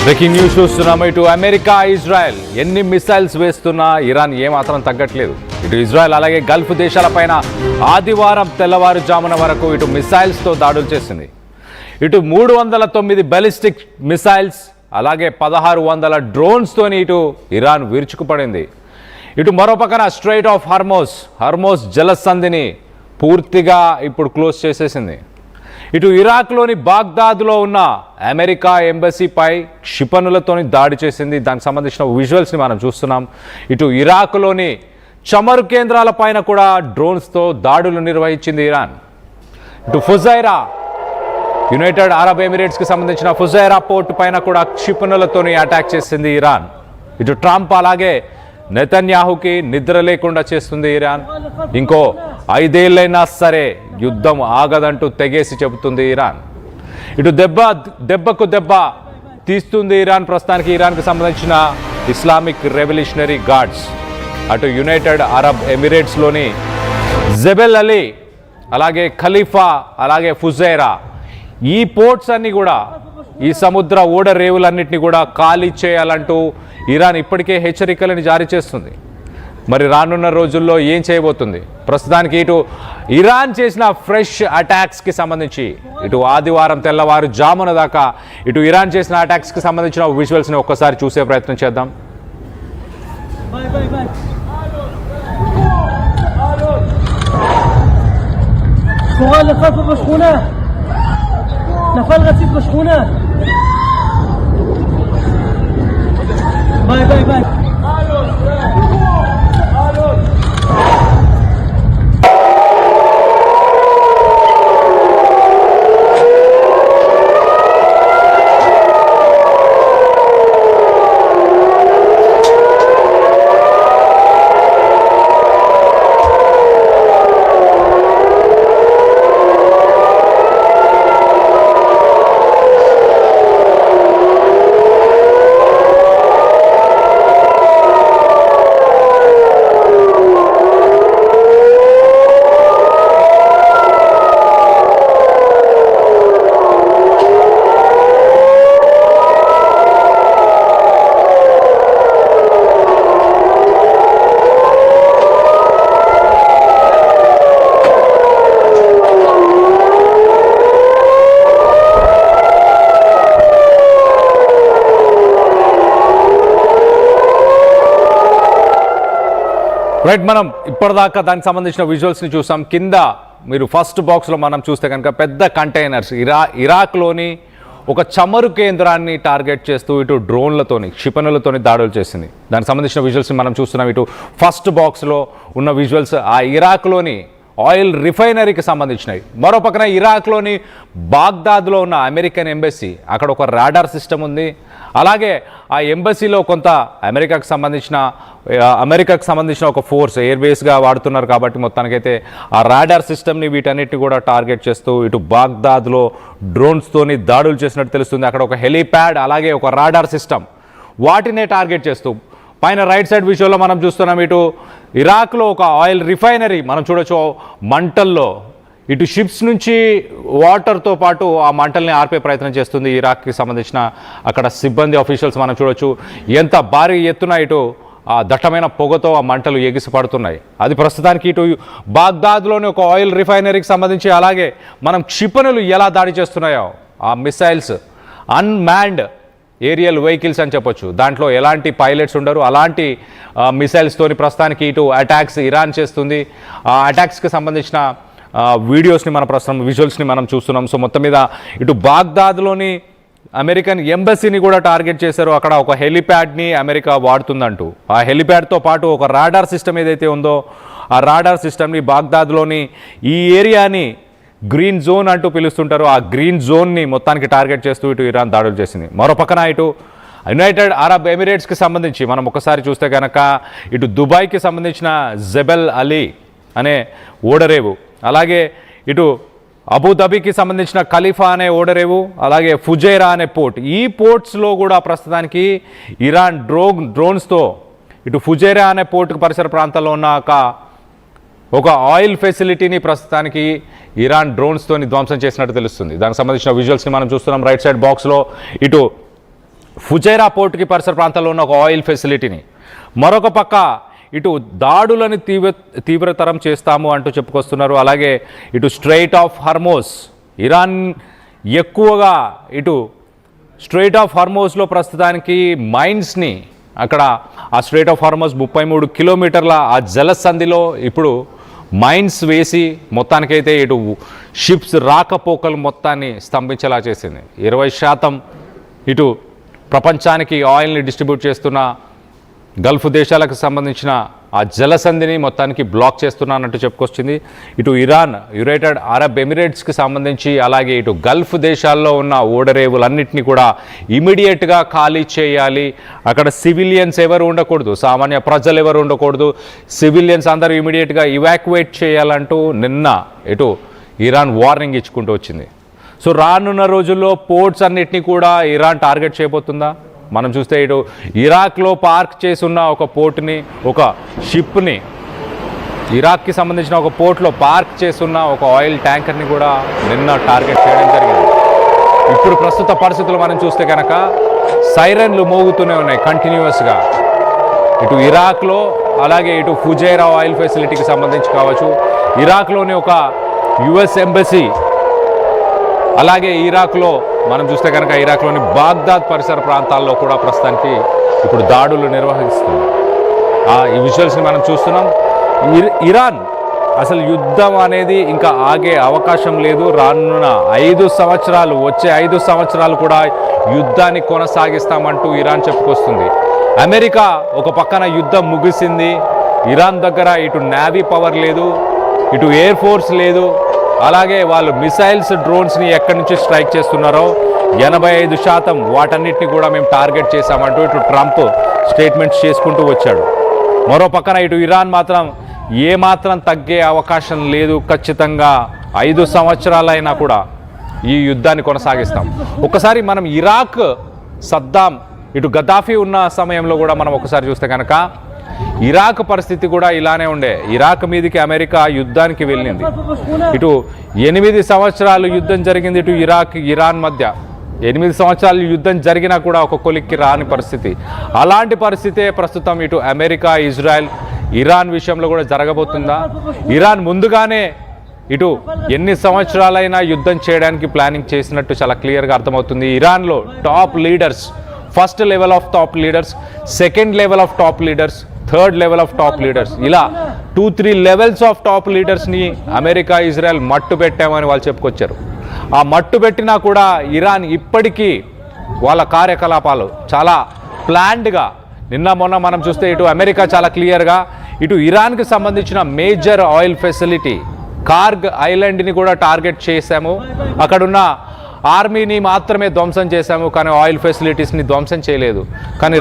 Breaking news చూస్తున్నాము. ఇటు America Israel ఎన్ని మిసైల్స్ వేస్తున్నా ఇరాన్ ఏమాత్రం తగ్గట్లేదు. ఇటు ఇజ్రాయెల్ అలాగే గల్ఫ్ దేశాలపైన ఆదివారం తెల్లవారుజామున వరకు ఇటు మిసైల్స్తో దాడులు చేసింది. ఇటు 309 బాలిస్టిక్ మిసైల్స్ అలాగే 1600 డ్రోన్స్తోని ఇటు ఇరాన్ విరుచుకుపడింది. ఇటు మరోపక్కన స్ట్రైట్ ఆఫ్ హర్మోస్ జలసంధిని పూర్తిగా ఇప్పుడు క్లోజ్ చేసేసింది. ఇటు ఇరాక్లోని బాగ్దాద్లో ఉన్న అమెరికా ఎంబసీపై క్షిపణులతోని దాడి చేసింది. దానికి సంబంధించిన విజువల్స్ని మనం చూస్తున్నాం. ఇటు ఇరాక్లోని చమురు కేంద్రాలపైన కూడా డ్రోన్స్తో దాడులు నిర్వహించింది ఇరాన్. ఇటు ఫుజైరా యునైటెడ్ అరబ్ ఎమిరేట్స్కి సంబంధించిన ఫుజైరా పోర్టు పైన కూడా క్షిపణులతోని అటాక్ చేసింది ఇరాన్. ఇటు ట్రంప్ అలాగే నెతన్యాహుకి నిద్ర లేకుండా చేస్తుంది ఇరాన్. ఇంకో 5 ఏళ్ళైనా సరే యుద్ధం ఆగదంటూ తెగేసి చెబుతుంది ఇరాన్. ఇటు దెబ్బకు దెబ్బ తీస్తుంది ఇరాన్. ప్రస్తుతానికి ఇరాన్కి సంబంధించిన ఇస్లామిక్ రెవల్యూషనరీ గార్డ్స్ అటు యునైటెడ్ అరబ్ ఎమిరేట్స్లోని జెబెల్ అలీ అలాగే ఖలీఫా అలాగే ఫుజైరా ఈ పోర్ట్స్ అన్నీ కూడా ఈ సముద్ర ఓడరేవులన్నింటినీ కూడా ఖాళీ చేయాలంటూ ఇరాన్ ఇప్పటికే హెచ్చరికలను జారీ చేస్తుంది. మరి రానున్న రోజుల్లో ఏం చేయబోతుంది? ప్రస్తుతానికి ఇటు ఇరాన్ చేసిన ఫ్రెష్ అటాక్స్కి సంబంధించి ఇటు ఆదివారం తెల్లవారుజామున దాకా ఇటు ఇరాన్ చేసిన అటాక్స్కి సంబంధించిన విజువల్స్ని ఒక్కసారి చూసే ప్రయత్నం చేద్దాం. రైట్, మనం ఇప్పటిదాకా దానికి సంబంధించిన విజువల్స్ని చూసాం. కింద మీరు ఫస్ట్ బాక్స్లో మనం చూస్తే కనుక పెద్ద కంటైనర్స్ ఇరాక్లోని ఒక చమురు కేంద్రాన్ని టార్గెట్ చేస్తూ ఇటు డ్రోన్లతోని క్షిపణులతోని దాడులు చేసింది. దానికి సంబంధించిన విజువల్స్ని మనం చూస్తున్నాం. ఇటు ఫస్ట్ బాక్స్లో ఉన్న విజువల్స్ ఆ ఇరాక్లోని ఆయిల్ రిఫైనరీకి సంబంధించినవి. మరో పక్కన ఇరాక్లోని బాగ్దాద్లో ఉన్న అమెరికన్ ఎంబసీ అక్కడ ఒక రాడార్ సిస్టమ్ ఉంది. అలాగే ఆ ఎంబసీలో కొంత అమెరికాకు సంబంధించిన ఒక ఫోర్స్ ఎయిర్ బేస్గా వాడుతున్నారు కాబట్టి మొత్తానికైతే ఆ రాడార్ సిస్టమ్ని వీటన్నిటిని కూడా టార్గెట్ చేస్తూ ఇటు బాగ్దాద్లో డ్రోన్స్తోని దాడులు చేసినట్టు తెలుస్తుంది. అక్కడ ఒక హెలీప్యాడ్ అలాగే ఒక రాడార్ సిస్టమ్ వాటినే టార్గెట్ చేస్తూ పైన రైట్ సైడ్ విషయంలో మనం చూస్తున్నాం. ఇటు ఇరాక్లో ఒక ఆయిల్ రిఫైనరీ మనం చూడొచ్చు మంటల్లో ఇటు షిప్స్ నుంచి వాటర్తో పాటు ఆ మంటల్ని ఆర్పే ప్రయత్నం చేస్తుంది ఇరాక్కి సంబంధించిన అక్కడ సిబ్బంది ఆఫీషియల్స్ మనం చూడొచ్చు. ఎంత భారీ ఎత్తున ఇటు ఆ దట్టమైన పొగతో ఆ మంటలు ఎగిసిపడుతున్నాయి. అది ప్రస్తుతానికి ఇటు బాగ్దాద్లోని ఒక ఆయిల్ రిఫైనరీకి సంబంధించి అలాగే మనం క్షిపణులు ఎలా దాడి చేస్తున్నాయో ఆ మిసైల్స్ అన్మ్యాన్డ్ ఏరియల్ వెహికల్స్ అని చెప్పొచ్చు. దాంట్లో ఎలాంటి పైలట్స్ ఉండరు. అలాంటి మిసైల్స్తోని ప్రస్తుతానికి ఇటు అటాక్స్ ఇరాన్ చేస్తుంది. ఆ అటాక్స్కి సంబంధించిన వీడియోస్ని మన ప్రస్తుతం విజువల్స్ని మనం చూస్తున్నాం. సో మొత్తం మీద ఇటు బాగ్దాద్లోని అమెరికన్ ఎంబసీని కూడా టార్గెట్ చేశారు. అక్కడ ఒక హెలిప్యాడ్ని అమెరికా వాడుతుందంటూ ఆ హెలిప్యాడ్తో పాటు ఒక రాడార్ సిస్టమ్ ఏదైతే ఉందో ఆ రాడార్ సిస్టమ్ని బాగ్దాద్లోని ఈ ఏరియాని గ్రీన్ జోన్ అంటూ పిలుస్తుంటారు. ఆ గ్రీన్ జోన్ని మొత్తానికి టార్గెట్ చేస్తూ ఇటు ఇరాన్ దాడులు చేసింది. మరో పక్కన ఇటు యునైటెడ్ అరబ్ ఎమిరేట్స్కి సంబంధించి మనం ఒకసారి చూస్తే కనుక ఇటు దుబాయ్కి సంబంధించిన జెబెల్ అలీ అనే ఓడరేవు అలాగే ఇటు అబుదాబికి సంబంధించిన ఖలీఫా అనే ఓడరేవు అలాగే ఫుజైరా అనే పోర్ట్ ఈ పోర్ట్స్లో కూడా ప్రస్తుతానికి ఇరాన్ డ్రోన్స్తో ఇటు ఫుజైరా అనే పోర్టుకు పరిసర ప్రాంతాల్లో ఉన్న ఒక ఆయిల్ ఫెసిలిటీని ప్రస్తుతానికి ఇరాన్ డ్రోన్స్తోని ధ్వంసం చేసినట్టు తెలుస్తుంది. దానికి సంబంధించిన విజువల్స్ని మనం చూస్తున్నాం రైట్ సైడ్ బాక్స్లో. ఇటు ఫుజైరా పోర్టుకి పరిసర ప్రాంతాల్లో ఉన్న ఒక ఆయిల్ ఫెసిలిటీని, మరొక పక్క ఇటు దాడులను తీవ్రతరం చేస్తాము అంటూ చెప్పుకొస్తున్నారు. అలాగే ఇటు స్ట్రెయిట్ ఆఫ్ హార్మోజ్, ఇరాన్ ఎక్కువగా ఇటు స్ట్రెయిట్ ఆఫ్ హార్మోజ్లో ప్రస్తుతానికి మైన్స్ని, అక్కడ ఆ స్ట్రెయిట్ ఆఫ్ హార్మోజ్ 33 కిలోమీటర్ల ఆ జలసంధిలో ఇప్పుడు మైన్స్ వేసి మొత్తానికైతే ఇటు షిప్స్ రాకపోకలు మొత్తాన్ని స్తంభించేలా చేసింది. 20% ఇటు ప్రపంచానికి ఆయిల్ని డిస్ట్రిబ్యూట్ చేస్తున్న గల్ఫ్ దేశాలకు సంబంధించిన ఆ జలసంధిని మొత్తానికి బ్లాక్ చేస్తున్నానంటూ చెప్పుకొచ్చింది. ఇటు ఇరాన్, యునైటెడ్ అరబ్ ఎమిరేట్స్కి సంబంధించి, అలాగే ఇటు గల్ఫ్ దేశాల్లో ఉన్న ఓడరేవులన్నింటినీ కూడా ఇమీడియట్గా ఖాళీ చేయాలి. అక్కడ సివిలియన్స్ ఎవరు ఉండకూడదు, సామాన్య ప్రజలు ఎవరు ఉండకూడదు, సివిలియన్స్ అందరూ ఇమీడియట్గా ఇవాక్యువేట్ చేయాలంటూ నిన్న ఇటు ఇరాన్ వార్నింగ్ ఇచ్చుకుంటూ వచ్చింది. సో రానున్న రోజుల్లో పోర్ట్స్ అన్నిటినీ కూడా ఇరాన్ టార్గెట్ చేయబోతుందా? మనం చూస్తే ఇటు ఇరాక్లో పార్క్ చేసి ఉన్న ఒక పోర్టుని, ఒక షిప్ని, ఇరాక్కి సంబంధించిన ఒక పోర్ట్లో పార్క్ చేస్తున్న ఒక ఆయిల్ ట్యాంకర్ని కూడా నిన్న టార్గెట్ చేయడం జరిగింది. ఇప్పుడు ప్రస్తుత పరిస్థితులు మనం చూస్తే కనుక సైరన్లు మోగుతూనే ఉన్నాయి కంటిన్యూస్గా. ఇటు ఇరాక్లో, అలాగే ఇటు ఫుజైరా ఆయిల్ ఫెసిలిటీకి సంబంధించి కావచ్చు, ఇరాక్లోని ఒక యుఎస్ ఎంబసీ, అలాగే ఇరాక్లో మనం చూస్తే కనుక ఇరాక్లోని బాగ్దాద్ పరిసర ప్రాంతాల్లో కూడా ప్రస్తుతానికి ఇప్పుడు దాడులు నిర్వహిస్తుంది. ఈ విజువల్స్ని మనం చూస్తున్నాం. ఇరాన్ అసలు యుద్ధం అనేది ఇంకా ఆగే అవకాశం లేదు. రానున్న 5 సంవత్సరాలు, వచ్చే 5 సంవత్సరాలు కూడా యుద్ధాన్ని కొనసాగిస్తామంటూ ఇరాన్ చెప్పుకొస్తుంది. అమెరికా ఒక పక్కన యుద్ధం ముగిసింది, ఇరాన్ దగ్గర ఇటు నేవీ పవర్ లేదు, ఇటు ఎయిర్ ఫోర్స్ లేదు, అలాగే వాళ్ళు మిసైల్స్, డ్రోన్స్ని ఎక్కడి నుంచి స్ట్రైక్ చేస్తున్నారో 85% వాటన్నిటిని కూడా మేము టార్గెట్ చేశామంటూ ఇటు ట్రంప్ స్టేట్మెంట్స్ చేసుకుంటూ వచ్చాడు. మరో పక్కన ఇటు ఇరాన్ మాత్రం ఏమాత్రం తగ్గే అవకాశం లేదు, ఖచ్చితంగా 5 సంవత్సరాలైనా కూడా ఈ యుద్ధాన్ని కొనసాగిస్తాం. ఒకసారి మనం ఇరాక్, సద్దాం, ఇటు గద్దాఫీ ఉన్న సమయంలో కూడా మనం ఒకసారి చూస్తే కనుక ఇరాక్ పరిస్థితి కూడా ఇలానే ఉండే. ఇరాక్ మీదకి అమెరికా యుద్ధానికి వెళ్ళింది. ఇటు 8 సంవత్సరాలు యుద్ధం జరిగింది ఇటు ఇరాక్, ఇరాన్ మధ్య. 8 సంవత్సరాలు యుద్ధం జరిగినా కూడా ఒక కొలిక్కి రాని పరిస్థితి. అలాంటి పరిస్థితే ప్రస్తుతం ఇటు అమెరికా, ఇజ్రాయెల్, ఇరాన్ విషయంలో కూడా జరగబోతుందా? ఇరాన్ ముందుగానే ఇటు ఎన్ని సంవత్సరాలైనా యుద్ధం చేయడానికి ప్లానింగ్ చేసినట్టు చాలా క్లియర్గా అర్థమవుతుంది. ఇరాన్లో top leaders, first level of top leaders, second level of top leaders, third level of top leaders, ఇలా 2-3 లెవెల్స్ ఆఫ్ టాప్ లీడర్స్ని అమెరికా, ఇజ్రాయెల్ మట్టు పెట్టామని వాళ్ళు చెప్పుకొచ్చారు. ఆ మట్టు పెట్టినా కూడా ఇరాన్ ఇప్పటికీ వాళ్ళ కార్యకలాపాలు చాలా ప్లాన్డ్గా, నిన్న మొన్న మనం చూస్తే ఇటు అమెరికా చాలా క్లియర్గా ఇటు ఇరాన్కి సంబంధించిన మేజర్ ఆయిల్ ఫెసిలిటీ కార్గ్ ఐలాండ్ని కూడా టార్గెట్ చేశాము, అక్కడున్న ఆర్మీని మాత్రమే ధ్వంసం చేశాము, కానీ ఆయిల్ ఫెసిలిటీస్ని ధ్వంసం చేయలేదు. కానీ